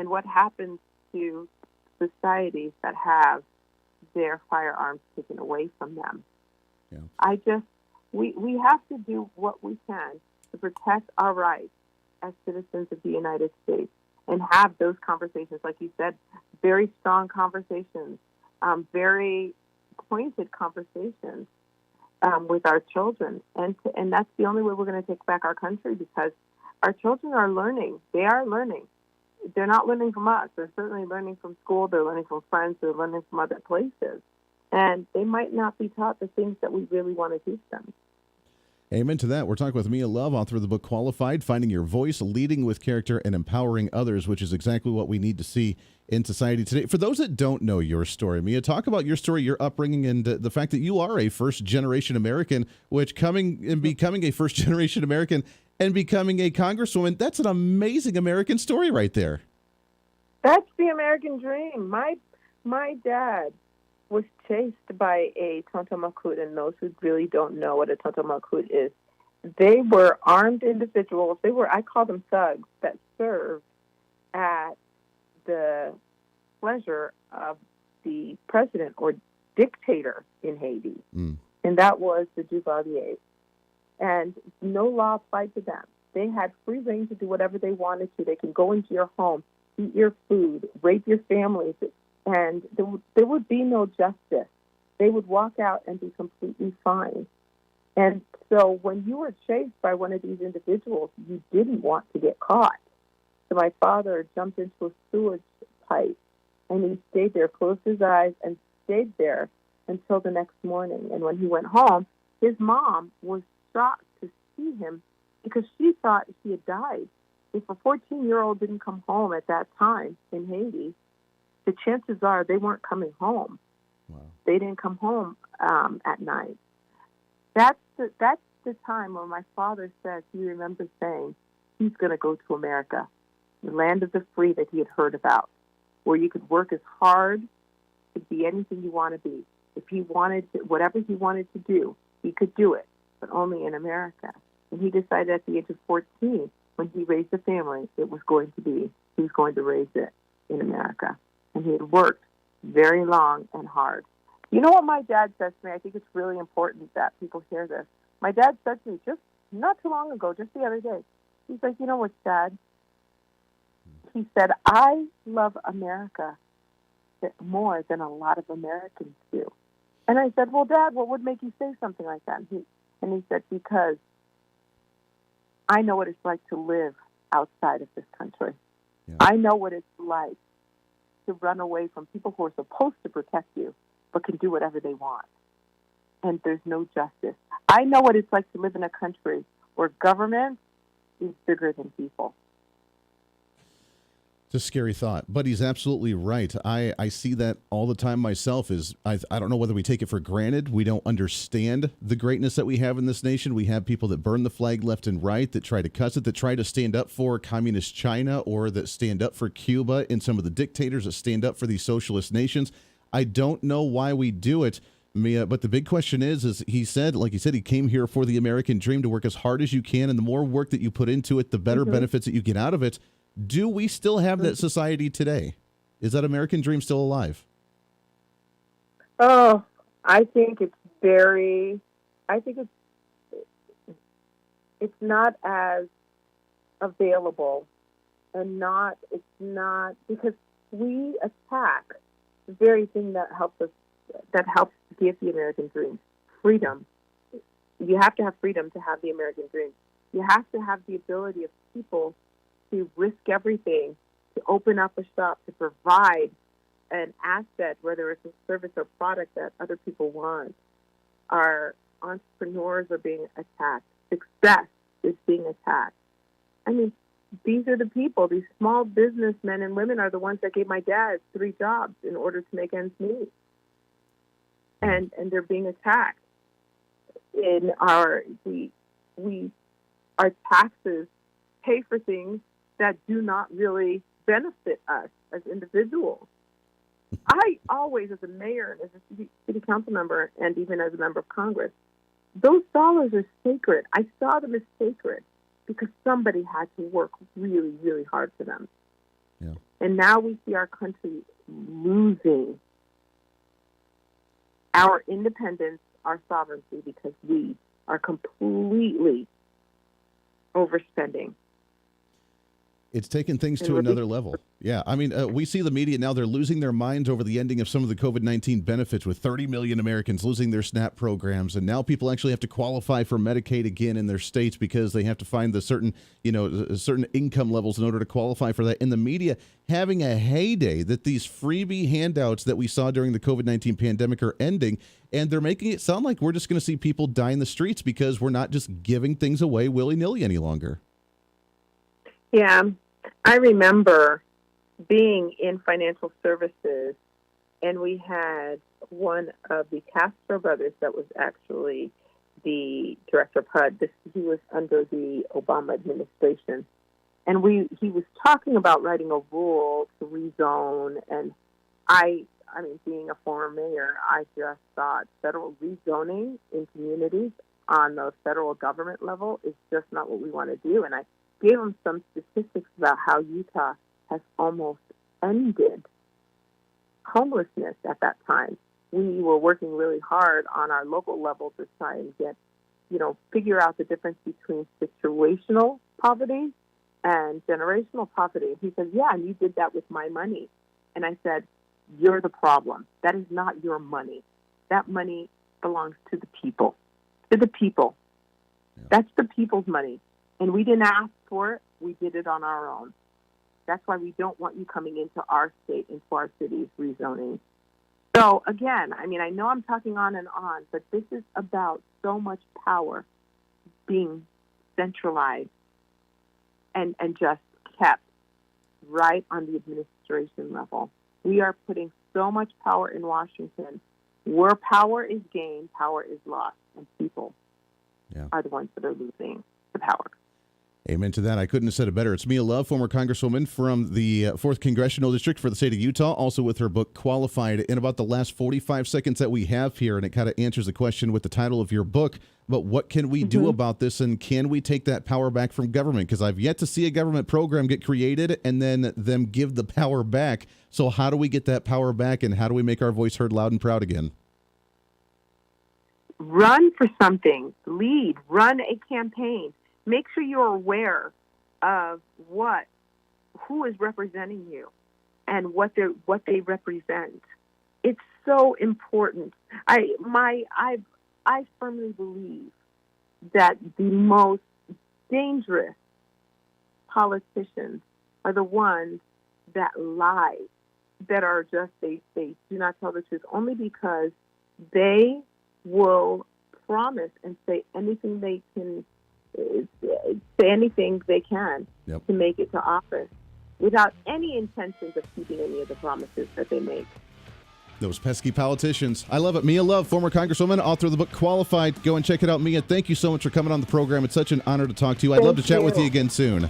And what happens to societies that have their firearms taken away from them? Yeah. We have to do what we can to protect our rights as citizens of the United States and have those conversations, like you said, very strong conversations, very pointed conversations with our children. And that's the only way we're going to take back our country, because our children are learning. They are learning. They're not learning from us. They're certainly learning from school. They're learning from friends. They're learning from other places. And they might not be taught the things that we really want to teach them. Amen to that. We're talking with Mia Love, author of the book Qualified, Finding Your Voice, Leading with Character, and Empowering Others, which is exactly what we need to see in society today. For those that don't know your story, Mia, talk about your story, your upbringing, and the fact that you are a first-generation American, which becoming a first-generation American and becoming a congresswoman, that's an amazing American story right there. That's the American dream. My dad was chased by a Tonto Macoute, and those who really don't know what a Tonto Macoute is, they were armed individuals. I call them thugs, that served at the pleasure of the president or dictator in Haiti, and that was the Duvalier. And no law applied to them. They had free reign to do whatever they wanted to. They could go into your home, eat your food, rape your families, and there would be no justice. They would walk out and be completely fine. And so when you were chased by one of these individuals, you didn't want to get caught. So my father jumped into a sewage pipe, and he stayed there, closed his eyes, and stayed there until the next morning. And when he went home, his mom was shocked to see him because she thought he had died. If a 14-year-old didn't come home at that time in Haiti, the chances are they weren't coming home. Wow. They didn't come home at night. That's the time when my father said he remembers saying he's going to go to America, the land of the free that he had heard about, where you could work as hard to be anything you want to be. If he wanted to, whatever he wanted to do, he could do it, but only in America. And he decided at the age of 14, when he raised a family, he was going to raise it in America. And he had worked very long and hard. You know what my dad says to me? I think it's really important that people hear this. My dad said to me just not too long ago, just the other day, he's like, you know what's sad? He said, I love America more than a lot of Americans do. And I said, well, Dad, what would make you say something like that? And he said, because I know what it's like to live outside of this country. Yeah. I know what it's like to run away from people who are supposed to protect you, but can do whatever they want. And there's no justice. I know what it's like to live in a country where government is bigger than people. It's a scary thought, but he's absolutely right. I see that all the time myself. I don't know whether we take it for granted. We don't understand the greatness that we have in this nation. We have people that burn the flag left and right, that try to cuss it, that try to stand up for communist China, or that stand up for Cuba, and some of the dictators that stand up for these socialist nations. I don't know why we do it, Mia, but the big question is he said, like he said, he came here for the American dream, to work as hard as you can, and the more work that you put into it, the better benefits that you get out of it. Do we still have that society today? Is that American dream still alive? Oh, I think it's not as available, and it's not because we attack the very thing that helps give the American dream, freedom. You have to have freedom to have the American dream. You have to have the ability of people to risk everything, to open up a shop, to provide an asset, whether it's a service or product that other people want. Our entrepreneurs are being attacked. Success is being attacked. I mean, these are the people, these small businessmen and women are the ones that gave my dad 3 jobs in order to make ends meet. And they're being attacked. Our taxes pay for things that do not really benefit us as individuals. I always, as a mayor, as a city council member, and even as a member of Congress, those dollars are sacred. I saw them as sacred because somebody had to work really, really hard for them. Yeah. And now we see our country losing our independence, our sovereignty, because we are completely overspending. It's taken things to another level. Yeah, I mean, we see the media now, they're losing their minds over the ending of some of the COVID-19 benefits, with 30 million Americans losing their SNAP programs. And now people actually have to qualify for Medicaid again in their states because they have to find the certain, certain income levels in order to qualify for that. And the media having a heyday that these freebie handouts that we saw during the COVID-19 pandemic are ending. And they're making it sound like we're just going to see people die in the streets because we're not just giving things away willy-nilly any longer. Yeah, I remember being in financial services, and we had one of the Castro brothers that was actually the director of HUD. He was under the Obama administration. And he was talking about writing a rule to rezone. And I mean, being a former mayor, I just thought federal rezoning in communities on the federal government level is just not what we want to do. And I gave him some statistics about how Utah has almost ended homelessness at that time. We were working really hard on our local level to try and get, figure out the difference between situational poverty and generational poverty. He said, yeah, and you did that with my money. And I said, you're the problem. That is not your money. That money belongs to the people. To the people. Yeah. That's the people's money. And we didn't ask for it. We did it on our own. That's why we don't want you coming into our state, into our cities, rezoning. So, again, I mean, I know I'm talking on and on, but this is about so much power being centralized and just kept right on the administration level. We are putting so much power in Washington. Where power is gained, power is lost, and people are the ones that are losing the power. Amen to that. I couldn't have said it better. It's Mia Love, former Congresswoman from the 4th Congressional District for the state of Utah, also with her book, Qualified. In about the last 45 seconds that we have here, and it kind of answers the question with the title of your book, but what can we do about this, and can we take that power back from government? Because I've yet to see a government program get created and then them give the power back. So how do we get that power back, and how do we make our voice heard loud and proud again? Run for something. Lead. Run a campaign. Make sure you're aware of who is representing you and what they represent. It's so important. I firmly believe that the most dangerous politicians are the ones that lie, that are just they do not tell the truth, only because they will promise and say anything they can. Say anything they can to make it to office without any intentions of keeping any of the promises that they make. Those pesky politicians. I love it. Mia Love, former Congresswoman, author of the book Qualified. Go and check it out. Mia, thank you so much for coming on the program. It's such an honor to talk to you. I'd love to chat with you again soon.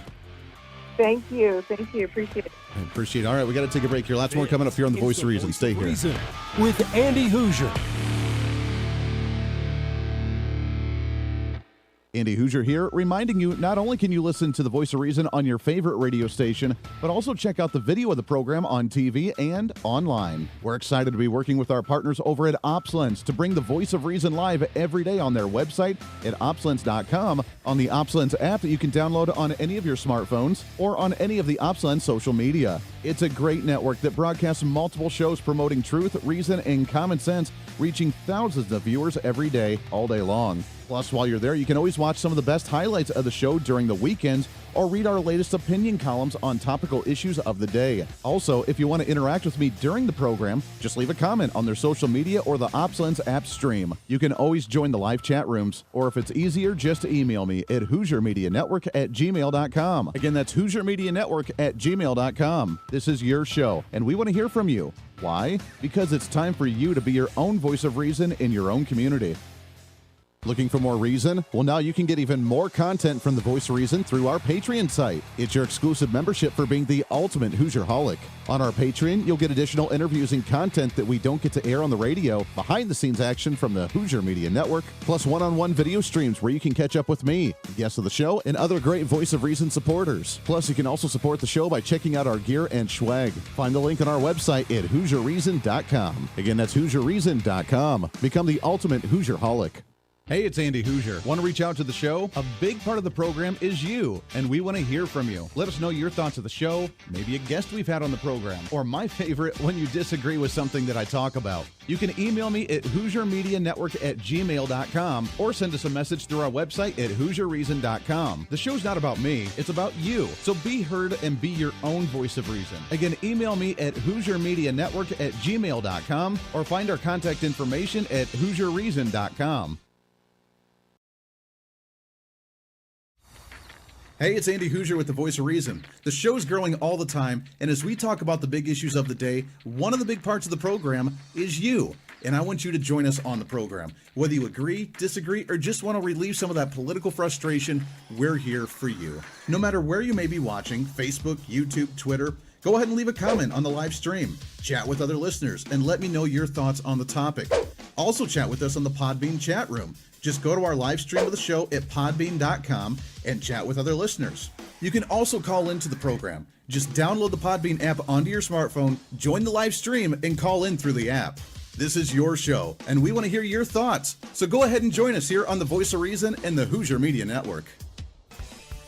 Thank you. Appreciate it. I appreciate it. All right, we got to take a break here. Lots more coming up here on The Voice of Reason. Stay here. With Andy Hooser. Andy Hooser here, reminding you not only can you listen to The Voice of Reason on your favorite radio station, but also check out the video of the program on TV and online. We're excited to be working with our partners over at OpsLens to bring The Voice of Reason live every day on their website at opslens.com, on the OpsLens app that you can download on any of your smartphones, or on any of the OpsLens social media. It's a great network that broadcasts multiple shows promoting truth, reason, and common sense, reaching thousands of viewers every day, all day long. Plus, while you're there, you can always watch some of the best highlights of the show during the weekends or read our latest opinion columns on topical issues of the day. Also, if you want to interact with me during the program, just leave a comment on their social media or the OpsLens app stream. You can always join the live chat rooms, or if it's easier, just email me at HooserMediaNetwork@gmail.com. Again, that's HooserMediaNetwork@gmail.com. This is your show, and we want to hear from you. Why? Because it's time for you to be your own voice of reason in your own community. Looking for more reason? Well, now you can get even more content from the Voice of Reason through our Patreon site. It's your exclusive membership for being the ultimate Hoosier-holic. On our Patreon, you'll get additional interviews and content that we don't get to air on the radio, behind-the-scenes action from the Hooser Media Network, plus one-on-one video streams where you can catch up with me, guests of the show, and other great Voice of Reason supporters. Plus, you can also support the show by checking out our gear and swag. Find the link on our website at HooserReason.com. Again, that's HooserReason.com. Become the ultimate Hoosier-holic. Hey, it's Andy Hooser. Want to reach out to the show? A big part of the program is you, and we want to hear from you. Let us know your thoughts of the show, maybe a guest we've had on the program, or my favorite, when you disagree with something that I talk about. You can email me at HooserMediaNetwork@gmail.com or send us a message through our website at HooserReason.com. The show's not about me, it's about you. So be heard and be your own voice of reason. Again, email me at HooserMediaNetwork@gmail.com or find our contact information at HooserReason.com. Hey, it's Andy Hooser with the Voice of Reason. The show's growing all the time, and as we talk about the big issues of the day, one of the big parts of the program is you. And I want you to join us on the program. Whether you agree, disagree, or just want to relieve some of that political frustration, we're here for you. No matter where you may be watching, Facebook, YouTube, Twitter, go ahead and leave a comment on the live stream. Chat with other listeners, and let me know your thoughts on the topic. Also chat with us on the Podbean chat room. Just go to our live stream of the show at podbean.com and chat with other listeners. You can also call into the program. Just download the Podbean app onto your smartphone, join the live stream, and call in through the app. This is your show, and we want to hear your thoughts. So go ahead and join us here on the Voice of Reason and the Hooser Media Network.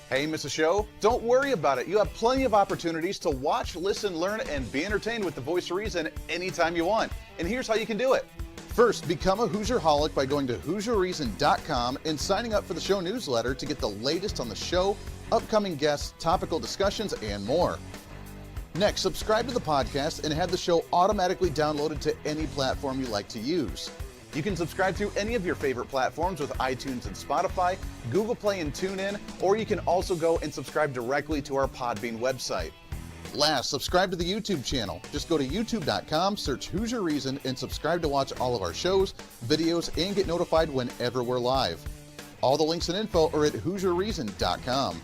Hey, miss a show? Don't worry about it. You have plenty of opportunities to watch, listen, learn, and be entertained with the Voice of Reason anytime you want. And here's how you can do it. First, become a Hoosier-holic by going to HooserReason.com and signing up for the show newsletter to get the latest on the show, upcoming guests, topical discussions, and more. Next, subscribe to the podcast and have the show automatically downloaded to any platform you like to use. You can subscribe through any of your favorite platforms with iTunes and Spotify, Google Play and TuneIn, or you can also go and subscribe directly to our Podbean website. Last, subscribe to the YouTube channel. Just go to youtube.com, search Hooser Reason, and subscribe to watch all of our shows, videos, and get notified whenever we're live. All the links and info are at HooserReason.com.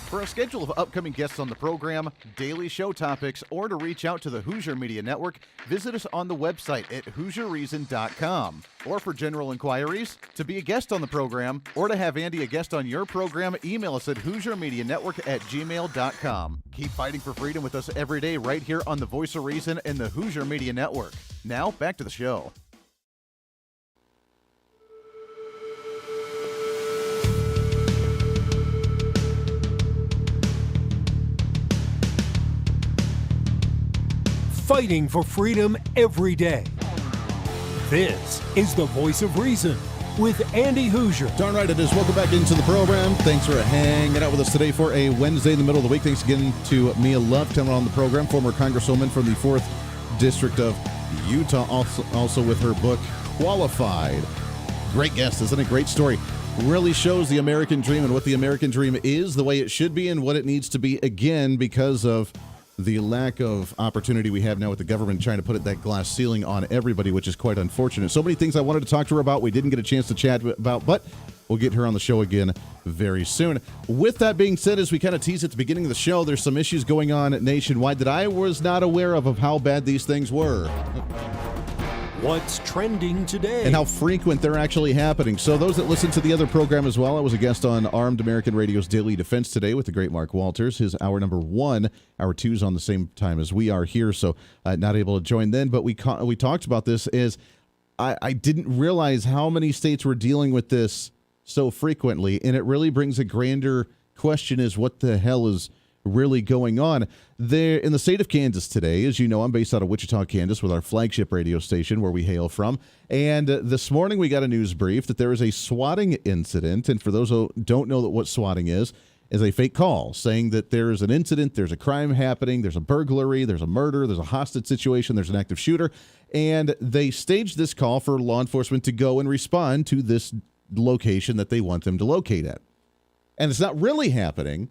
For a schedule of upcoming guests on the program, daily show topics, or to reach out to the Hooser Media Network, visit us on the website at HooserReason.com. Or for general inquiries, to be a guest on the program, or to have Andy a guest on your program, email us at HooserMediaNetwork@gmail.com. Keep fighting for freedom with us every day right here on the Voice of Reason and the Hooser Media Network. Now, back to the show. Fighting for freedom every day. This is the Voice of Reason with Andy Hooser. Darn right it is. Welcome back into the program. Thanks for hanging out with us today for a Wednesday in the middle of the week. Thanks again to Mia Love coming on the program, former Congresswoman from the 4th District of Utah, also with her book, Qualified. Great guest, isn't it? Great story. Really shows the American dream and what the American dream is, the way it should be, and what it needs to be, again, because of the lack of opportunity we have now with the government trying to put that glass ceiling on everybody, which is quite unfortunate. So many things I wanted to talk to her about we didn't get a chance to chat about, but we'll get her on the show again very soon. With that being said, as we kind of teased at the beginning of the show, there's some issues going on nationwide that I was not aware of how bad these things were. What's trending today? And how frequent they're actually happening. So those that listen to the other program as well, I was a guest on Armed American Radio's Daily Defense today with the great Mark Walters. His hour number 1, hour 2's on the same time as we are here, so not able to join then. But we talked about this as I didn't realize how many states were dealing with this so frequently, and it really brings a grander question is what the hell is really going on there in the state of Kansas today. As you know, I'm based out of Wichita, Kansas, with our flagship radio station where we hail from. And this morning we got a news brief that there is a swatting incident. And for those who don't know what swatting is a fake call saying that there is an incident, there's a crime happening, there's a burglary, there's a murder, there's a hostage situation, there's an active shooter. And they staged this call for law enforcement to go and respond to this location that they want them to locate at. And it's not really happening,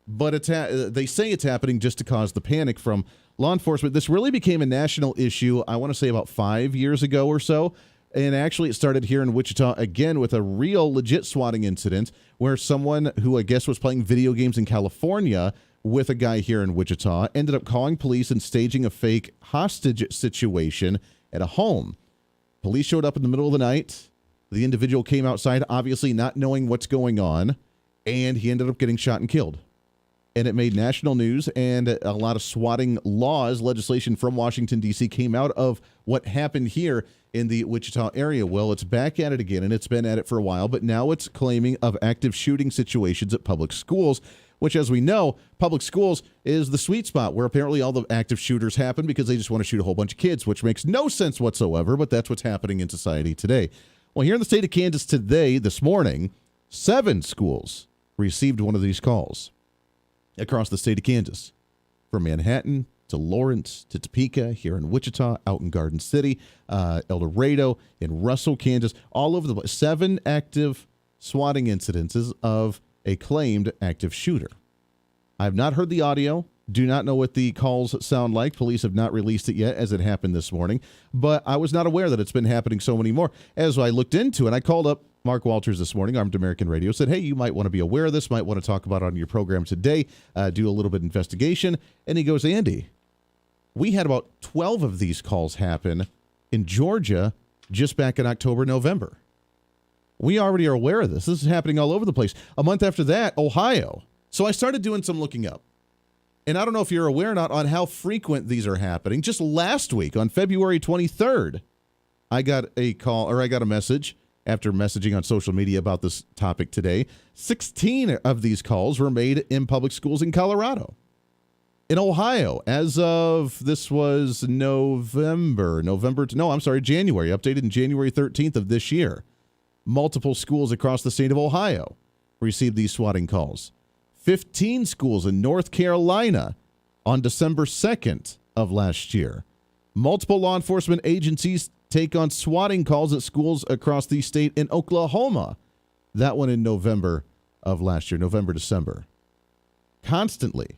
but they say it's happening just to cause the panic from law enforcement. This really became a national issue, I want to say about 5 years ago or so. And actually, it started here in Wichita again with a real legit swatting incident where someone who I guess was playing video games in California with a guy here in Wichita ended up calling police and staging a fake hostage situation at a home. Police showed up in the middle of the night. The individual came outside, obviously not knowing what's going on, and he ended up getting shot and killed. And it made national news, and a lot of swatting laws, legislation from Washington, D.C. came out of what happened here in the Wichita area. Well, it's back at it again, and it's been at it for a while, but now it's claiming of active shooting situations at public schools, which, as we know, public schools is the sweet spot where apparently all the active shooters happen because they just want to shoot a whole bunch of kids, which makes no sense whatsoever, but that's what's happening in society today. Well, here in the state of Kansas today, this morning, 7 schools received one of these calls across the state of Kansas, from Manhattan to Lawrence to Topeka, here in Wichita, out in Garden City, El Dorado, in Russell, Kansas, all over the place. 7 active swatting incidences of a claimed active shooter. I have not heard the audio, do not know what the calls sound like. Police have not released it yet as it happened this morning, but I was not aware that it's been happening so many more. As I looked into it, I called up Mark Walters this morning, Armed American Radio, said, hey, you might want to be aware of this, might want to talk about it on your program today, do a little bit of investigation. And he goes, Andy, we had about 12 of these calls happen in Georgia just back in October, November. We already are aware of this. This is happening all over the place. A month after that, Ohio. So I started doing some looking up. And I don't know if you're aware or not on how frequent these are happening. Just last week, on February 23rd, I got a message after messaging on social media about this topic today. 16 of these calls were made in public schools in Colorado. In Ohio, as of, this was January, updated in January 13th of this year. Multiple schools across the state of Ohio received these swatting calls. 15 schools in North Carolina on December 2nd of last year. Multiple law enforcement agencies take on swatting calls at schools across the state in Oklahoma. That one in November of last year, December. Constantly.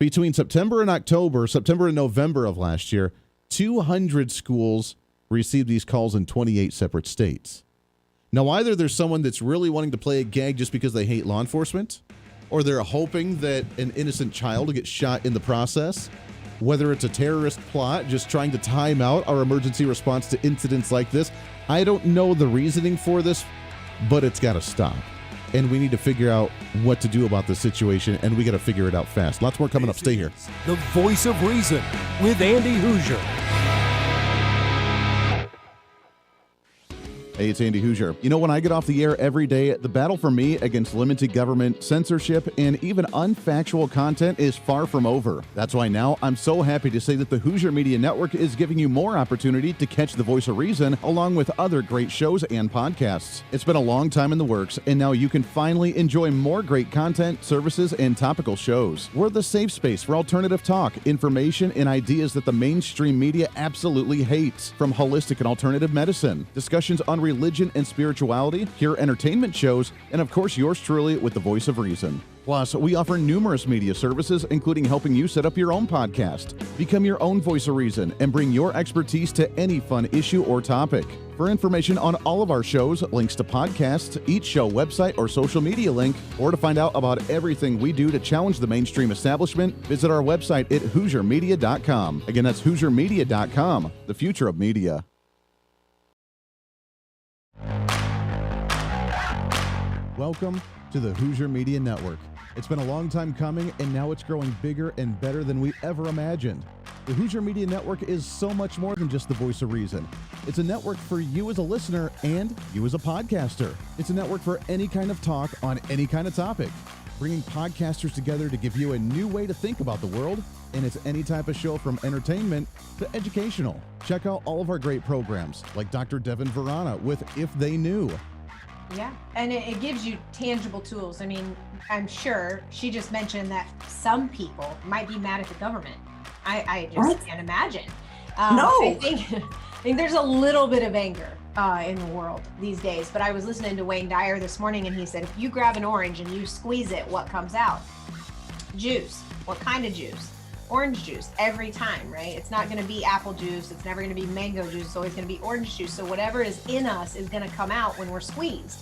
Between September and November of last year, 200 schools received these calls in 28 separate states. Now, either there's someone that's really wanting to play a gag just because they hate law enforcement, or they're hoping that an innocent child will get shot in the process, whether it's a terrorist plot just trying to time out our emergency response to incidents like this. I don't know the reasoning for this, but it's got to stop. And we need to figure out what to do about this situation, and we got to figure it out fast. Lots more coming up. Stay here. The Voice of Reason with Andy Hooser. Hey, it's Andy Hooser. You know, when I get off the air every day, the battle for me against limited government, censorship, and even unfactual content is far from over. That's why now I'm so happy to say that the Hooser Media Network is giving you more opportunity to catch the Voice of Reason along with other great shows and podcasts. It's been a long time in the works, and now you can finally enjoy more great content, services, and topical shows. We're the safe space for alternative talk, information, and ideas that the mainstream media absolutely hates. From holistic and alternative medicine, discussions on religion and spirituality, pure entertainment shows, and of course yours truly with the Voice of Reason. Plus, we offer numerous media services, including helping you set up your own podcast, become your own Voice of Reason, and bring your expertise to any fun issue or topic. For information on all of our shows, links to podcasts, each show website or social media link, or to find out about everything we do to challenge the mainstream establishment, visit our website at HooserMedia.com. Again, that's HooserMedia.com, the future of media. Welcome to the Hooser Media Network. It's been a long time coming, and now it's growing bigger and better than we ever imagined. The Hooser Media Network is so much more than just the Voice of Reason. It's a network for you as a listener and you as a podcaster. It's a network for any kind of talk on any kind of topic, bringing podcasters together to give you a new way to think about the world, and it's any type of show from entertainment to educational. Check out all of our great programs, like Dr. Devin Verana with If They Knew. Yeah, and it gives you tangible tools. I mean, I'm sure she just mentioned that some people might be mad at the government. I just can't imagine. No. I think there's a little bit of anger in the world these days. But I was listening to Wayne Dyer this morning, and he said, if you grab an orange and you squeeze it, what comes out? Juice. What kind of juice? orange juice every time, right? It's not going to be apple juice. It's never going to be mango juice. It's always going to be orange juice. So whatever is in us is going to come out when we're squeezed.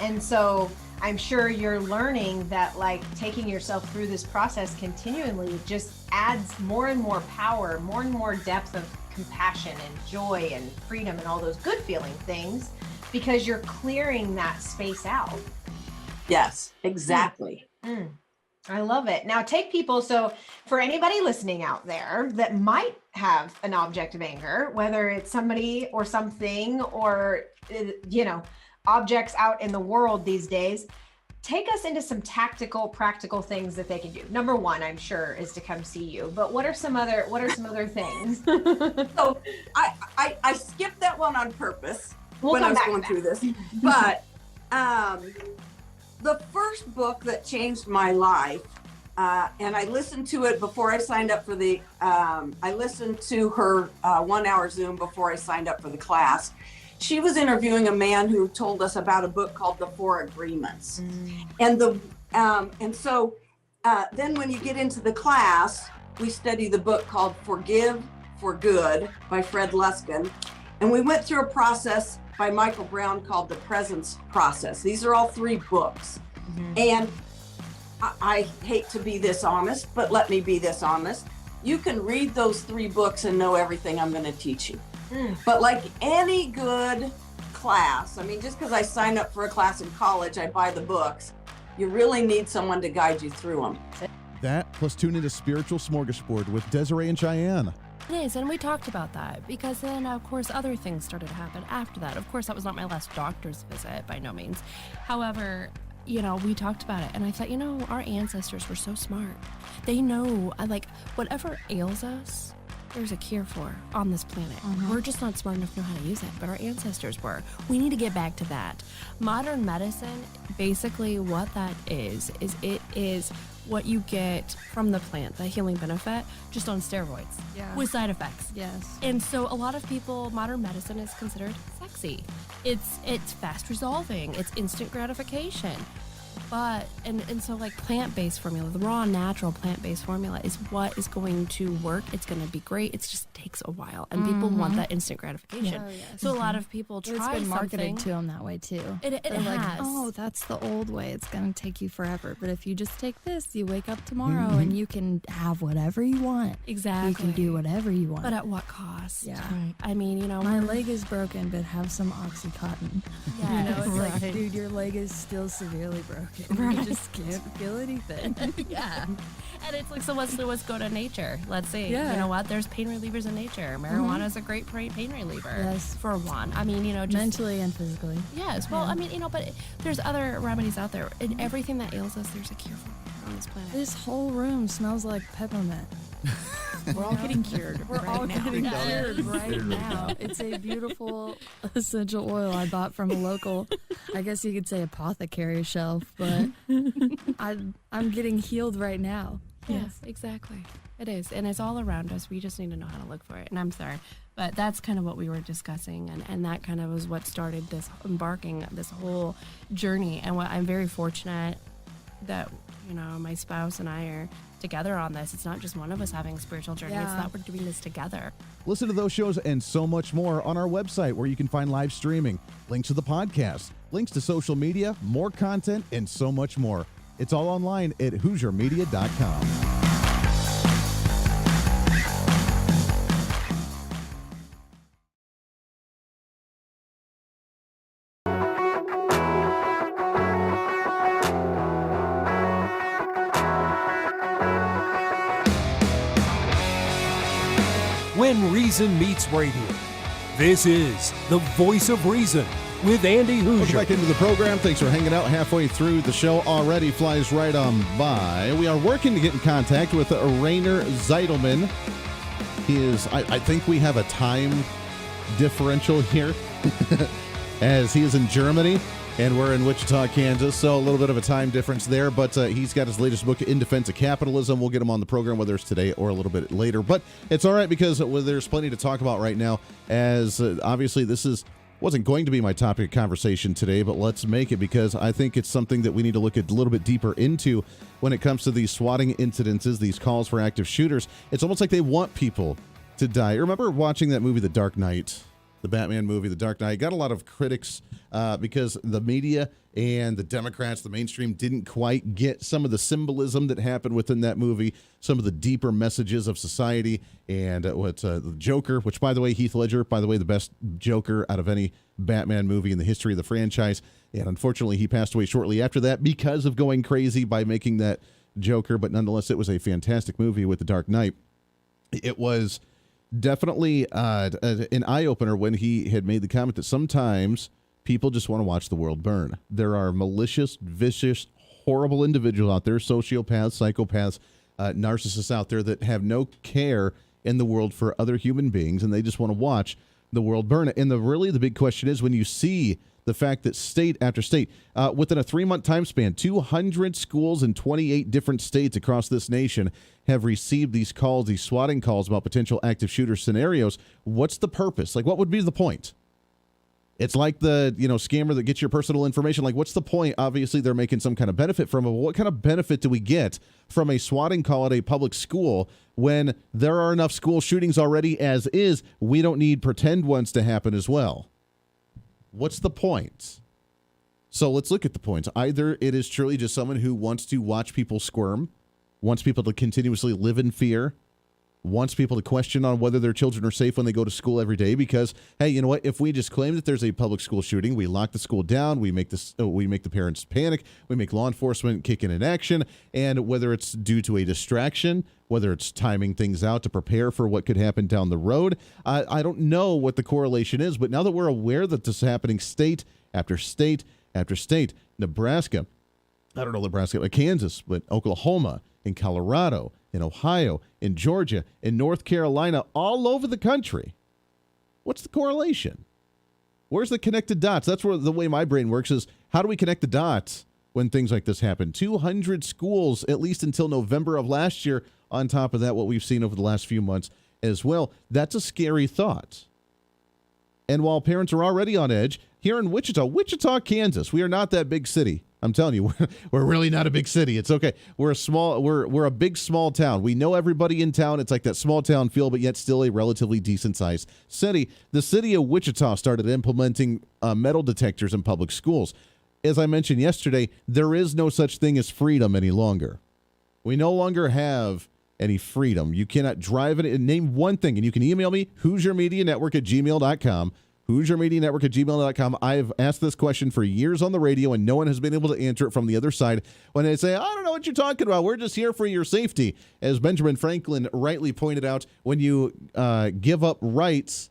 And so I'm sure you're learning that like taking yourself through this process continually just adds more and more power, more and more depth of compassion and joy and freedom and all those good feeling things, because you're clearing that space out. Yes, exactly. I love it. Now take people, so for anybody listening out there that might have an object of anger, whether it's somebody or something or, objects out in the world these days, take us into some tactical, practical things that they can do. Number one, I'm sure, is to come see you. But what are some other things? So I skipped that one on purpose when I was going through this. But the first book that changed my life, and I listened to it before I signed up for the, I listened to her 1 hour Zoom before I signed up for the class. She was interviewing a man who told us about a book called The Four Agreements. And so then when you get into the class, we study the book called Forgive for Good by Fred Luskin. And we went through a process by Michael Brown called The Presence Process. These are all 3 books. And I hate to be this honest, but let me be this honest. You can read those 3 books and know everything I'm going to teach you. But like any good class, I mean, just because I signed up for a class in college, I buy the books. You really need someone to guide you through them. That plus tune into Spiritual Smorgasbord with Desiree and Cheyenne. It is, and we talked about that because then, of course, other things started to happen after that. Of course, that was not my last doctor's visit by no means. However, we talked about it, and I thought, our ancestors were so smart. They know, whatever ails us, there's a cure for on this planet. We're just not smart enough to know how to use it, but our ancestors were. We need to get back to that. Modern medicine, basically what that is it is what you get from the plant, the healing benefit, just on steroids with side effects. Yes. And so a lot of people, modern medicine is considered sexy. It's fast resolving. It's instant gratification. But, and so like plant-based formula, the raw, natural plant-based formula is what is going to work. It's going to be great. It just takes a while. And people want that instant gratification. Oh, yes. So a lot of people try It's been marketed something. to them that way too. It They're like, has. oh, that's the old way. It's going to take you forever. But if you just take this, you wake up tomorrow and you can have whatever you want. Exactly. You can do whatever you want. But at what cost? Yeah. I mean, my leg is broken, but have some Oxycontin. Yes. It's like, dude, your leg is still severely broken. Right. You just can't feel anything. Yeah. And it's like, so let's go to nature. Let's see. Yeah. You know what? There's pain relievers in nature. Marijuana is a great pain reliever. Yes. For one. I mean, just mentally and physically. Yes. Well, I mean, but there's other remedies out there. And everything that ails us, there's a cure for on this planet. This whole room smells like peppermint. We're all getting cured. We're all getting cured right Literally. now. It's a beautiful essential oil I bought from a local, I guess you could say apothecary shelf, but I'm getting healed right now. Yes, exactly. It is. And it's all around us. We just need to know how to look for it. And I'm sorry, but that's kind of what we were discussing. And that kind of was what started this whole journey. And what I'm very fortunate that, my spouse and I are together on this. It's not just one of us having a spiritual journey. It's that we're doing this together. Listen to those shows and so much more on our website, where you can find live streaming, links to the podcast, links to social media, more content, and so much more. It's all online at HooserMedia.com. When Reason Meets Radio. This is The Voice of Reason with Andy Welcome Hooser. back into the program. Thanks for hanging out halfway through the show already. Flies right on by. We are working to get in contact with Rainer Zeidelman. He is, I think we have a time differential here as he is in Germany and we're in Wichita, Kansas. So a little bit of a time difference there, but he's got his latest book, In Defense of Capitalism. We'll get him on the program, whether it's today or a little bit later. But it's all right because there's plenty to talk about right now, as obviously this is Wasn't going to be my topic of conversation today, but let's make it because I think it's something that we need to look at a little bit deeper into when it comes to these swatting incidences, these calls for active shooters. It's almost like they want people to die. I remember watching that movie, The Dark Knight, the Batman movie, The Dark Knight. It got a lot of critics because the media and the Democrats, the mainstream, didn't quite get some of the symbolism that happened within that movie, some of the deeper messages of society, and the Joker, which, by the way, Heath Ledger, by the way, the best Joker out of any Batman movie in the history of the franchise. And unfortunately, he passed away shortly after that because of going crazy by making that Joker. But nonetheless, it was a fantastic movie with The Dark Knight. It was definitely an eye-opener when he had made the comment that sometimes people just want to watch the world burn. There are malicious, vicious, horrible individuals out there, sociopaths, psychopaths, narcissists out there that have no care in the world for other human beings, and they just want to watch the world burn. And the big question is when you see the fact that state after state, within a 3-month time span, 200 schools in 28 different states across this nation have received these calls, these swatting calls about potential active shooter scenarios. What's the purpose? Like, what would be the point? It's like the scammer that gets your personal information. Like, what's the point? Obviously, they're making some kind of benefit from it. What kind of benefit do we get from a swatting call at a public school when there are enough school shootings already as is? We don't need pretend ones to happen as well. What's the point? So let's look at the points. Either it is truly just someone who wants to watch people squirm, wants people to continuously live in fear, wants people to question on whether their children are safe when they go to school every day because, hey, you know what? If we just claim that there's a public school shooting, we lock the school down, we make the parents panic, we make law enforcement kick in action, and whether it's due to a distraction, whether it's timing things out to prepare for what could happen down the road, I don't know what the correlation is, but now that we're aware that this is happening state after state after state, Nebraska, Kansas, but Oklahoma, in Colorado, in Ohio, in Georgia, in North Carolina, all over the country. What's the correlation? Where's the connected dots? That's where the way my brain works is how do we connect the dots when things like this happen? 200 schools, at least until November of last year, on top of that, what we've seen over the last few months as well. That's a scary thought. And while parents are already on edge, here in Wichita, Kansas, we are not that big city. I'm telling you, we're really not a big city. It's okay. We're a big small town. We know everybody in town. It's like that small town feel, but yet still a relatively decent sized city. The city of Wichita started implementing metal detectors in public schools. As I mentioned yesterday, there is no such thing as freedom any longer. We no longer have any freedom. You cannot drive it. Name one thing, and you can email me, HooserMediaNetwork@gmail.com. HooserMediaNetwork@gmail.com. I've asked this question for years on the radio, and no one has been able to answer it from the other side when they say, I don't know what you're talking about. We're just here for your safety. As Benjamin Franklin rightly pointed out, when you give up rights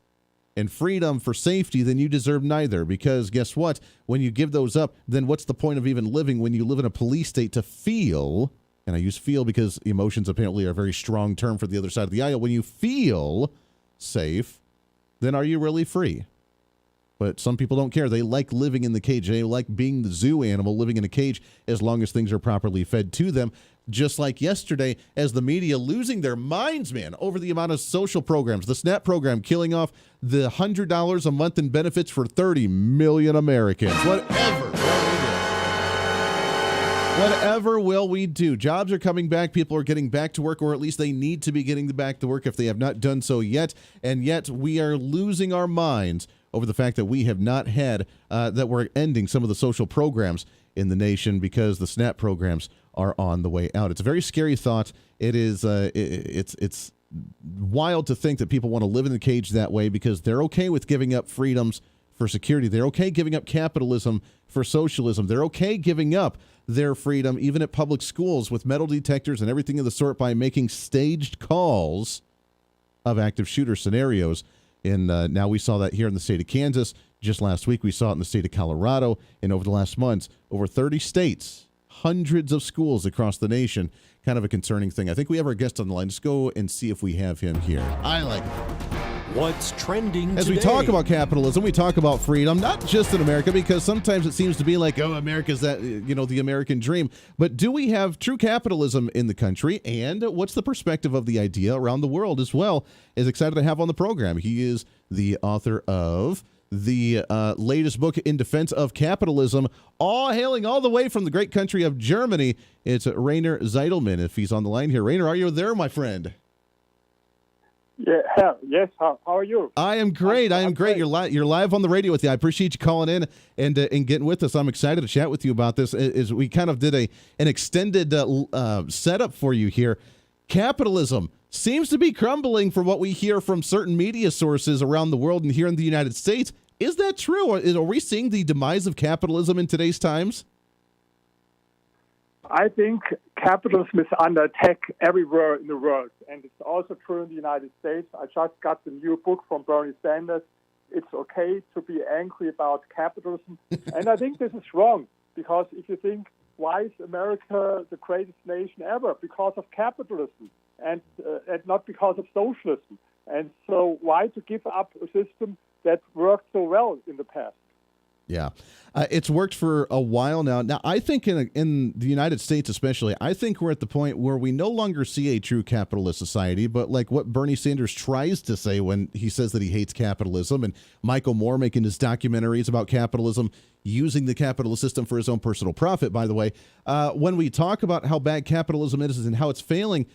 and freedom for safety, then you deserve neither. Because guess what? When you give those up, then what's the point of even living when you live in a police state to feel, and I use feel because emotions apparently are a very strong term for the other side of the aisle. When you feel safe, then are you really free? But some people don't care. They like living in the cage. They like being the zoo animal living in a cage as long as things are properly fed to them. Just like yesterday, as the media losing their minds, man, over the amount of social programs, the SNAP program killing off the $100 a month in benefits for 30 million Americans. Whatever will we do? Jobs are coming back. People are getting back to work, or at least they need to be getting back to work if they have not done so yet. And yet we are losing our minds over the fact that we have not had, that we're ending some of the social programs in the nation because the SNAP programs are on the way out. It's a very scary thought. It is, it's wild to think that people want to live in the cage that way because they're okay with giving up freedoms for security. They're okay giving up capitalism for socialism. They're okay giving up their freedom, even at public schools, with metal detectors and everything of the sort by making staged calls of active shooter scenarios. And now we saw that here in the state of Kansas. Just last week, we saw it in the state of Colorado. And over the last months, over 30 states, hundreds of schools across the nation. Kind of a concerning thing. I think we have our guest on the line. Let's go and see if we have him here. I like it. What's trending As today? we talk about capitalism, we talk about freedom, not just in America, because sometimes it seems to be like, oh, America's that, the American dream. But do we have true capitalism in the country? And what's the perspective of the idea around the world as well? Is excited to have on the program. He is the author of the latest book in defense of capitalism, all hailing all the way from the great country of Germany. It's Rainer Zeidelman. If he's on the line here. Rainer, are you there, my friend? Yeah. Yes. How are you? I am great. I'm great. You're live on the radio with you. I appreciate you calling in and getting with us. I'm excited to chat with you about this. As we kind of did an extended setup for you here. Capitalism seems to be crumbling from what we hear from certain media sources around the world and here in the United States. Is that true? Or are we seeing the demise of capitalism in today's times? I think capitalism is under attack everywhere in the world, and it's also true in the United States. I just got the new book from Bernie Sanders. It's okay to be angry about capitalism, and I think this is wrong, because if you think, why is America the greatest nation ever? Because of capitalism, and not because of socialism. And so why to give up a system that worked so well in the past? Yeah, it's worked for a while now. Now, I think in the United States especially, I think we're at the point where we no longer see a true capitalist society, but like what Bernie Sanders tries to say when he says that he hates capitalism, and Michael Moore making his documentaries about capitalism, using the capitalist system for his own personal profit, by the way. When we talk about how bad capitalism is and how it's failing,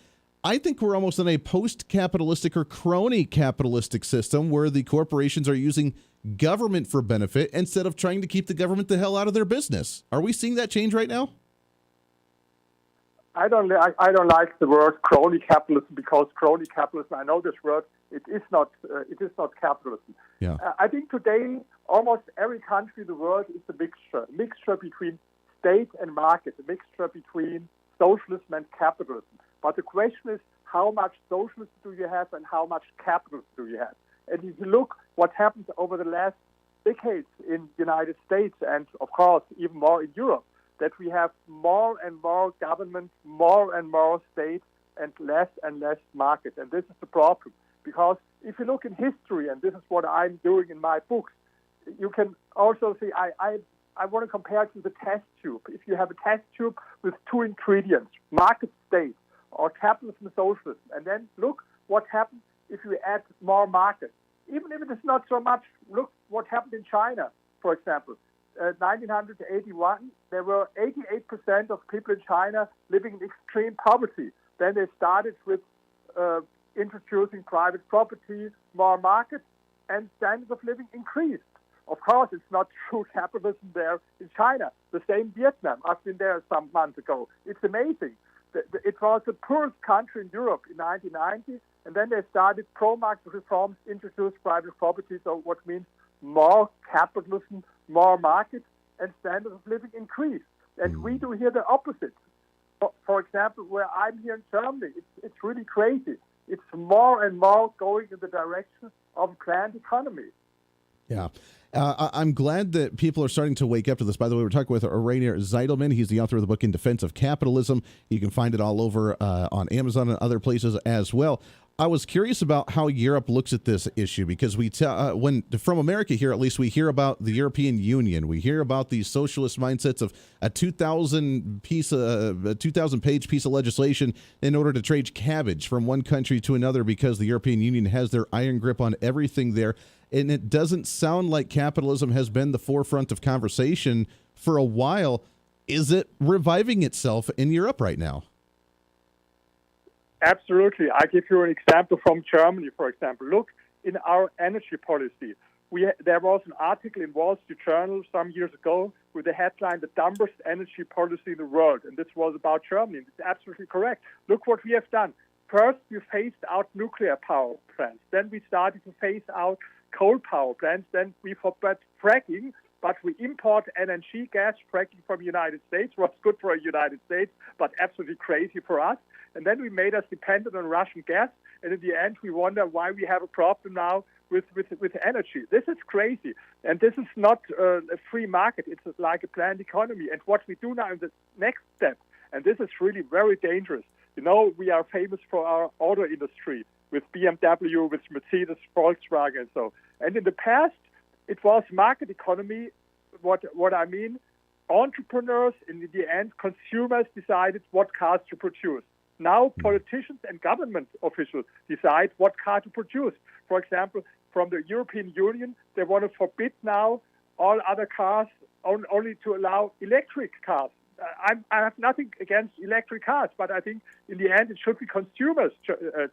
I think we're almost in a post-capitalistic or crony capitalistic system where the corporations are using government for benefit instead of trying to keep the government the hell out of their business. Are we seeing that change right now? I don't like the word crony capitalism, because crony capitalism, I know this word, it is not capitalism. Yeah. I think today almost every country in the world is a mixture between state and market, a mixture between socialism and capitalism. But the question is, how much socialism do you have and how much capitalism do you have? And if you look what happened over the last decades in the United States, and of course even more in Europe, that we have more and more government, more and more state, and less market. And this is the problem. Because if you look in history, and this is what I'm doing in my books, you can also see, I want to compare it to the test tube. If you have a test tube with two ingredients, market state or capitalism and socialism, and then look what happens if you add more market. Even if it is not so much, look what happened in China, for example. 1981, there were 88% of people in China living in extreme poverty. Then they started with introducing private property, more market, and standards of living increased. Of course, it's not true capitalism there in China. The same Vietnam. I've been there some months ago. It's amazing. It was the poorest country in Europe in 1990, and then they started pro-market reforms, introduced private property, so what means more capitalism, more market, and standards of living increased. And we do here the opposite. For example, where I'm here in Germany, it's really crazy. It's more and more going in the direction of a planned economy. Yeah. I'm glad that people are starting to wake up to this. By the way, we're talking with Rainer Zeidelman. He's the author of the book In Defense of Capitalism. You can find it all over on Amazon and other places as well. I was curious about how Europe looks at this issue, because when from America here, at least, we hear about the European Union. We hear about these socialist mindsets of a 2,000 page piece of legislation in order to trade cabbage from one country to another, because the European Union has their iron grip on everything there. And it doesn't sound like capitalism has been the forefront of conversation for a while. Is it reviving itself in Europe right now? Absolutely. I give you an example from Germany, for example. Look, in our energy policy, there was an article in Wall Street Journal some years ago with the headline, "The dumbest energy policy in the world." And this was about Germany. And it's absolutely correct. Look what we have done. First, we phased out nuclear power plants. Then we started to phase out coal power plants. Then we forbade fracking, but we import LNG gas. Fracking from the United States was good for the United States, but absolutely crazy for us. And then we made us dependent on Russian gas. And in the end, we wonder why we have a problem now with energy. This is crazy. And this is not a free market. It's like a planned economy. And what we do now in the next step, and this is really very dangerous. You know, we are famous for our auto industry with BMW, with Mercedes, Volkswagen, and so. And in the past, it was market economy. What I mean, entrepreneurs, in the end, consumers decided what cars to produce. Now, politicians and government officials decide what car to produce. For example, from the European Union. They want to forbid now all other cars, only to allow electric cars. I have nothing against electric cars, but I think in the end it should be consumers'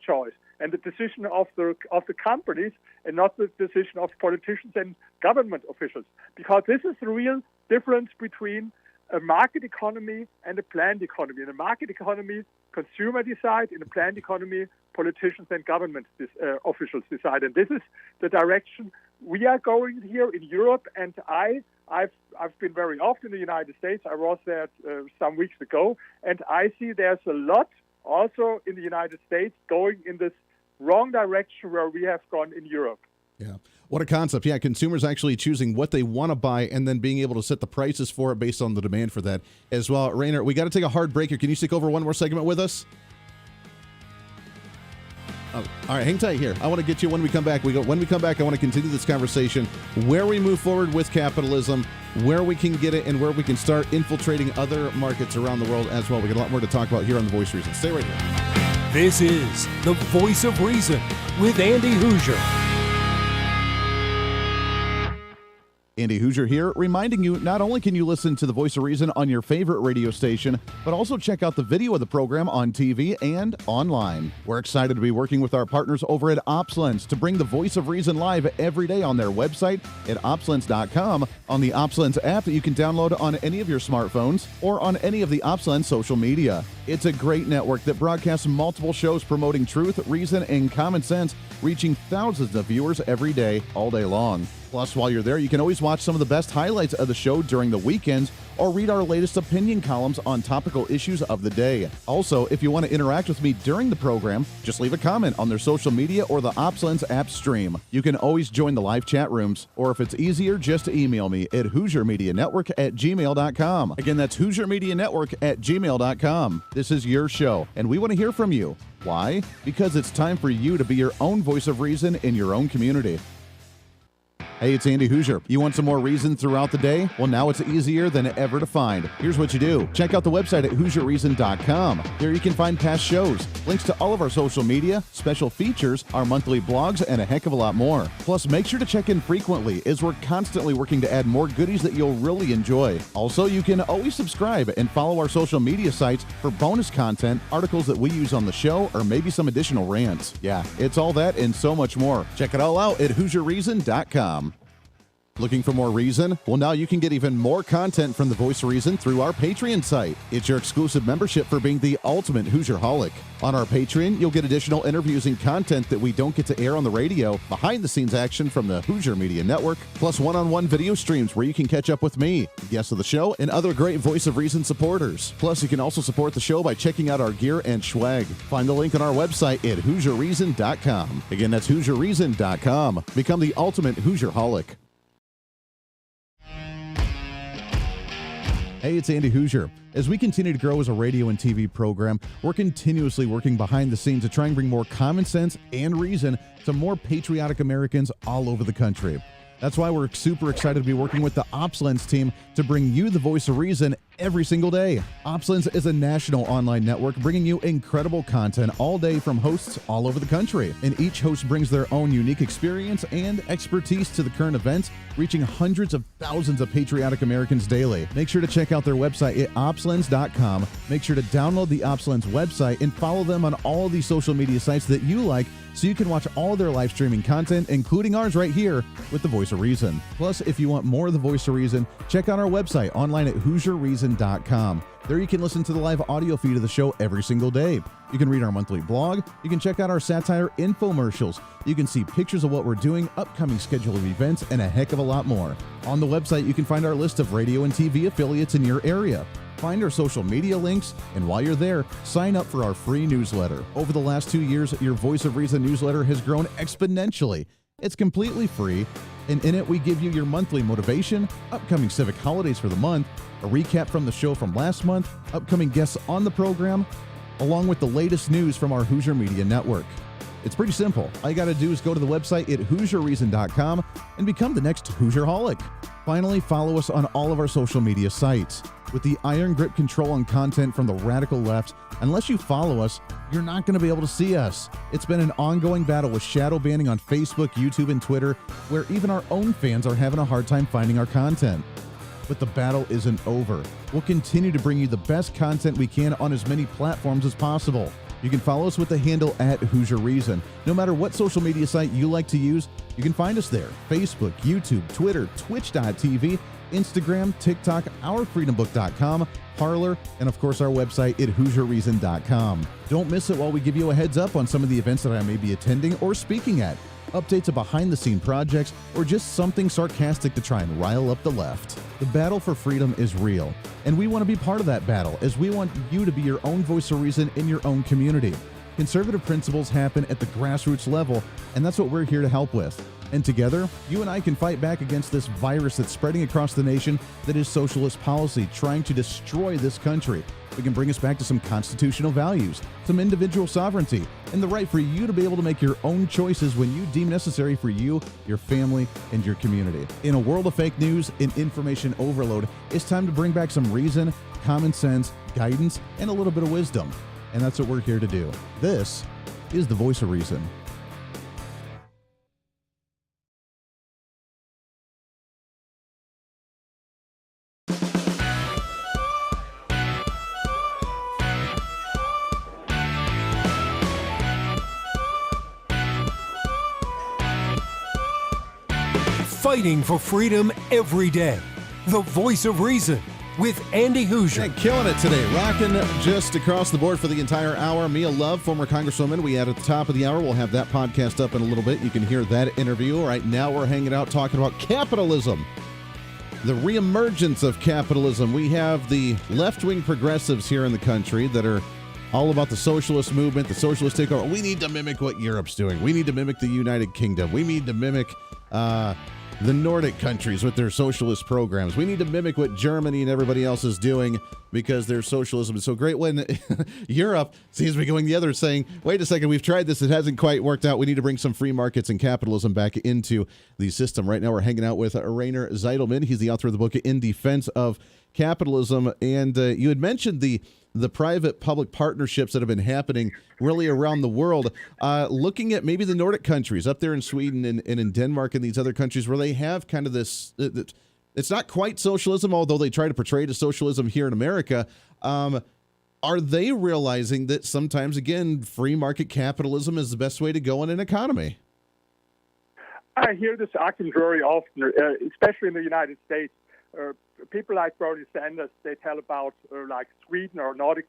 choice and the decision of the companies, and not the decision of politicians and government officials. Because this is the real difference between a market economy and a planned economy. In a market economy, consumer decide. In a planned economy, politicians and government officials decide. And this is the direction we are going here in Europe. And I've been very often in the United States. I was there some weeks ago, and I see there's a lot also in the United States going in this wrong direction where we have gone in Europe. Yeah. What a concept. Yeah, consumers actually choosing what they want to buy and then being able to set the prices for it based on the demand for that as well. Rainer, we got to take a hard break here. Can you stick over one more segment with us? Oh, all right, hang tight here. I want to get you when we come back. When we come back, I want to continue this conversation where we move forward with capitalism, where we can get it, and where we can start infiltrating other markets around the world as well. We got a lot more to talk about here on The Voice of Reason. Stay right here. This is The Voice of Reason with Andy Hooser. Andy Hooser here, reminding you not only can you listen to The Voice of Reason on your favorite radio station, but also check out the video of the program on TV and online. We're excited to be working with our partners over at OpsLens to bring The Voice of Reason live every day on their website at opslens.com, on the OpsLens app that you can download on any of your smartphones, or on any of the OpsLens social media. It's a great network that broadcasts multiple shows promoting truth, reason, and common sense, reaching thousands of viewers every day, all day long. Plus, while you're there, you can always watch some of the best highlights of the show during the weekends or read our latest opinion columns on topical issues of the day. Also, if you want to interact with me during the program, just leave a comment on their social media or the OpsLens app stream. You can always join the live chat rooms, or if it's easier, just email me at HooserMediaNetwork@gmail.com. Again, that's HooserMediaNetwork@gmail.com. This is your show, and we want to hear from you. Why? Because it's time for you to be your own voice of reason in your own community. Hey, it's Andy Hooser. You want some more reason throughout the day? Well, now it's easier than ever to find. Here's what you do. Check out the website at HooserReason.com. There you can find past shows, links to all of our social media, special features, our monthly blogs, and a heck of a lot more. Plus, make sure to check in frequently, as we're constantly working to add more goodies that you'll really enjoy. Also, you can always subscribe and follow our social media sites for bonus content, articles that we use on the show, or maybe some additional rants. Yeah, it's all that and so much more. Check it all out at HooserReason.com. Looking for more reason? Well, now you can get even more content from The Voice of Reason through our Patreon site. It's your exclusive membership for being the ultimate Hoosier-holic. On our Patreon, you'll get additional interviews and content that we don't get to air on the radio, behind-the-scenes action from the Hooser Media Network, plus one-on-one video streams where you can catch up with me, guests of the show, and other great Voice of Reason supporters. Plus, you can also support the show by checking out our gear and swag. Find the link on our website at HooserReason.com. Again, that's HooserReason.com. Become the ultimate Hoosier-holic. Hey, it's Andy Hooser. As we continue to grow as a radio and TV program, we're continuously working behind the scenes to try and bring more common sense and reason to more patriotic Americans all over the country. That's why we're super excited to be working with the OpsLens team to bring you the voice of reason every single day. OpsLens is a national online network bringing you incredible content all day from hosts all over the country. And each host brings their own unique experience and expertise to the current events, reaching hundreds of thousands of patriotic Americans daily. Make sure to check out their website at opslens.com. Make sure to download the OpsLens website and follow them on all the social media sites that you like, so you can watch all their live streaming content, including ours right here with The Voice of Reason. Plus, if you want more of The Voice of Reason, check out our website online at HooserReason.com. There you can listen to the live audio feed of the show every single day. You can read our monthly blog. You can check out our satire infomercials. You can see pictures of what we're doing, upcoming schedule of events, and a heck of a lot more. On the website, you can find our list of radio and TV affiliates in your area. Find our social media links, and while you're there, sign up for our free newsletter. Over the last 2 years, your Voice of Reason newsletter has grown exponentially. It's completely free, and in it we give you your monthly motivation, upcoming civic holidays for the month, a recap from the show from last month, upcoming guests on the program, along with the latest news from our Hooser Media Network. It's pretty simple. All you got to do is go to the website at HooserReason.com and become the next Hoosierholic. Finally, follow us on all of our social media sites. With the iron grip control on content from the radical left, unless you follow us, you're not going to be able to see us. It's been an ongoing battle with shadow banning on Facebook, YouTube, and Twitter, where even our own fans are having a hard time finding our content. But the battle isn't over. We'll continue to bring you the best content we can on as many platforms as possible. You can follow us with the handle at Hoosier Reason. No matter what social media site you like to use, you can find us there. Facebook, YouTube, Twitter, Twitch.tv, Instagram, TikTok, ourfreedombook.com, Parler, and of course our website at HooserReason.com. Don't miss it while we give you a heads up on some of the events that I may be attending or speaking at, updates of behind-the-scene projects, or just something sarcastic to try and rile up the left. The battle for freedom is real, and we want to be part of that battle, as we want you to be your own voice of reason in your own community. Conservative principles happen at the grassroots level, and that's what we're here to help with. And together, you and I can fight back against this virus that's spreading across the nation that is socialist policy, trying to destroy this country. We can bring us back to some constitutional values, some individual sovereignty, and the right for you to be able to make your own choices when you deem necessary for you, your family, and your community. In a world of fake news and information overload, it's time to bring back some reason, common sense, guidance, and a little bit of wisdom. And that's what we're here to do. This is the Voice of Reason. Fighting for freedom every day. The Voice of Reason with Andy Hooser. And killing it today. Rocking just across the board for the entire hour. Mia Love, former Congresswoman. We had at the top of the hour. We'll have that podcast up in a little bit. You can hear that interview. Right now we're hanging out talking about capitalism. The reemergence of capitalism. We have the left-wing progressives here in the country that are all about the socialist movement, the socialist takeover. We need to mimic what Europe's doing. We need to mimic the United Kingdom. We need to mimic the Nordic countries with their socialist programs. We need to mimic what Germany and everybody else is doing because their socialism is so great. When Europe seems to be going the other, saying, wait a second, we've tried this. It hasn't quite worked out. We need to bring some free markets and capitalism back into the system. Right now, we're hanging out with Rainer Zeidelman. He's the author of the book In Defense of Capitalism. And you had mentioned the private-public partnerships that have been happening really around the world, looking at maybe the Nordic countries up there in Sweden and in Denmark and these other countries where they have kind of this, it's not quite socialism, although they try to portray it as socialism here in America. Are they realizing that sometimes, again, free market capitalism is the best way to go in an economy? I hear this argument very often, especially in the United States. People like Bernie Sanders, they tell about like Sweden or Nordic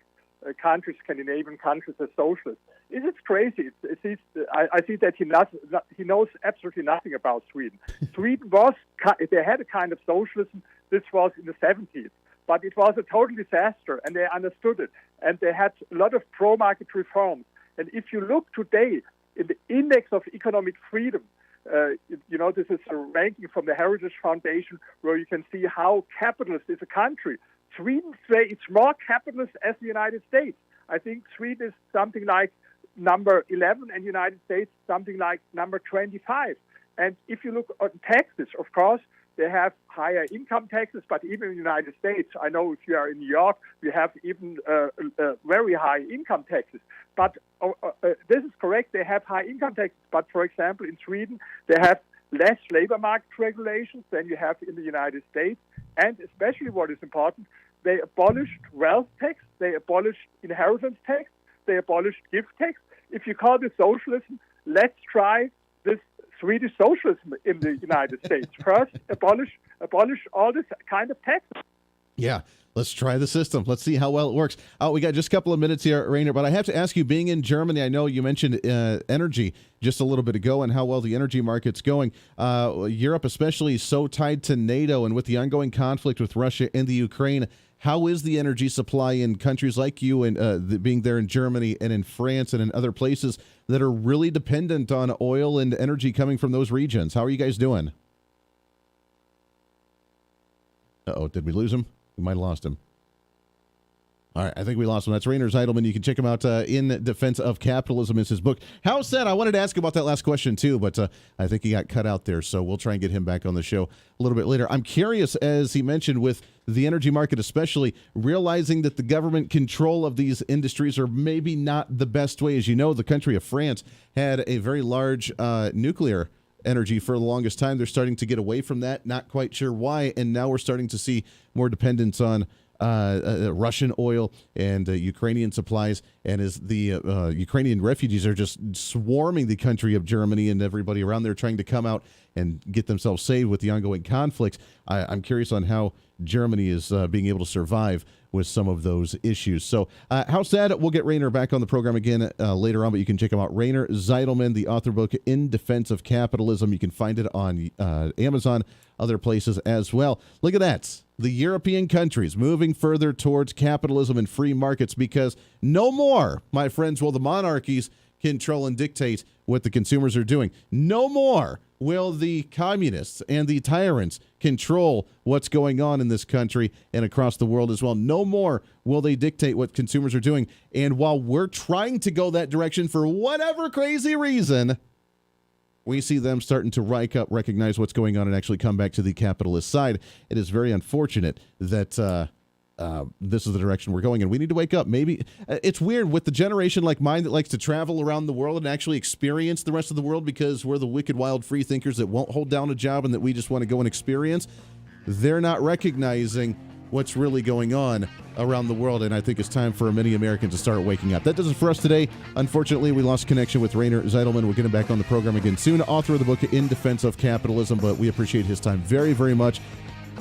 countries, Scandinavian countries as socialists. It's crazy. I see that he knows absolutely nothing about Sweden. Sweden they had a kind of socialism. This was in the 70s, but it was a total disaster, and they understood it. And they had a lot of pro-market reforms. And if you look today in the index of economic freedom, this is a ranking from the Heritage Foundation where you can see how capitalist is a country. Sweden is more capitalist as the United States. I think Sweden is something like number 11 and United States something like number 25. And if you look at taxes, of course, they have higher income taxes, but even in the United States, I know if you are in New York, we have even very high income taxes. But this is correct, they have high income taxes. But for example, in Sweden, they have less labor market regulations than you have in the United States. And especially what is important, they abolished wealth tax, they abolished inheritance tax, they abolished gift tax. If you call this socialism, let's try this Swedish socialism in the United States. First, abolish all this kind of taxes. Yeah, let's try the system. Let's see how well it works. We got just a couple of minutes here, Rainer, but I have to ask you, being in Germany, I know you mentioned energy just a little bit ago and how well the energy market's going. Europe especially is so tied to NATO, and with the ongoing conflict with Russia and the Ukraine, how is the energy supply in countries like you and being there in Germany and in France and in other places that are really dependent on oil and energy coming from those regions? How are you guys doing? Uh-oh, did we lose him? We might have lost him. All right, I think we lost him. That's Rainer Zeidelman. You can check him out in Defense of Capitalism is his book. How said, I wanted to ask about that last question too, but I think he got cut out there, so we'll try and get him back on the show a little bit later. I'm curious, as he mentioned, with the energy market especially, realizing that the government control of these industries are maybe not the best way. As you know, the country of France had a very large nuclear energy for the longest time. They're starting to get away from that, not quite sure why, and now we're starting to see more dependence on Russian oil and Ukrainian supplies, and as the Ukrainian refugees are just swarming the country of Germany and everybody around there trying to come out and get themselves saved with the ongoing conflicts. I'm curious on how Germany is being able to survive with some of those issues. So how sad, we'll get Rainer back on the program again later on, but you can check him out. Rainer Zeidelman, the author book In Defense of Capitalism. You can find it on Amazon, other places as well. Look at that. The European countries moving further towards capitalism and free markets, because no more, my friends, will the monarchies control and dictate what the consumers are doing. No more will the communists and the tyrants control what's going on in this country and across the world as well. No more will they dictate what consumers are doing. And while we're trying to go that direction for whatever crazy reason, we see them starting to recognize what's going on and actually come back to the capitalist side. It is very unfortunate that this is the direction we're going, and we need to wake up. Maybe it's weird with the generation like mine that likes to travel around the world and actually experience the rest of the world, because we're the wicked, wild, free thinkers that won't hold down a job and that we just want to go and experience. They're not recognizing what's really going on around the world, and I think it's time for many Americans to start waking up. That does it for us today. Unfortunately, we lost connection with Rainer Zeidelman. We'll get him back on the program again soon. Author of the book In Defense of Capitalism, but we appreciate his time very, very much.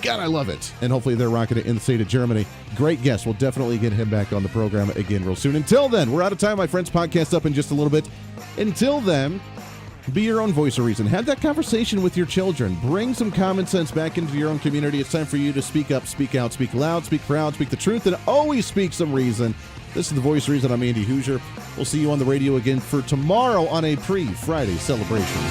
God, I love it. And hopefully they're rocking it in the state of Germany. Great guest. We'll definitely get him back on the program again real soon. Until then, we're out of time, my friends. Podcast up in just a little bit. Until then, be your own voice of reason. Have that conversation with your children. Bring some common sense back into your own community. It's time for you to speak up, speak out, speak loud, speak proud, speak the truth, and always speak some reason. This is The Voice of Reason. I'm Andy Hooser. We'll see you on the radio again for tomorrow on a pre-Friday celebration.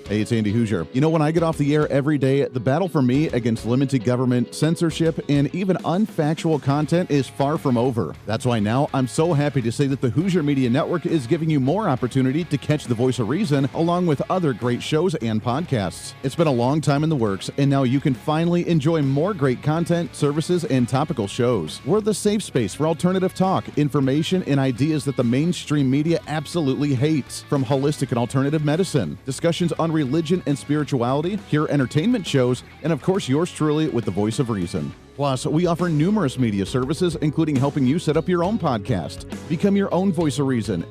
Hey, it's Andy Hooser. You know, when I get off the air every day, the battle for me against limited government, censorship, and even unfactual content is far from over. That's why now I'm so happy to say that the Hooser Media Network is giving you more opportunity to catch the Voice of Reason along with other great shows and podcasts. It's been a long time in the works, and now you can finally enjoy more great content, services, and topical shows. We're the safe space for alternative talk, information, and ideas that the mainstream media absolutely hates. From holistic and alternative medicine, discussions on religion and spirituality, pure entertainment shows, and of course yours truly with the Voice of Reason. Plus, we offer numerous media services, including helping you set up your own podcast. Become your own Voice of Reason and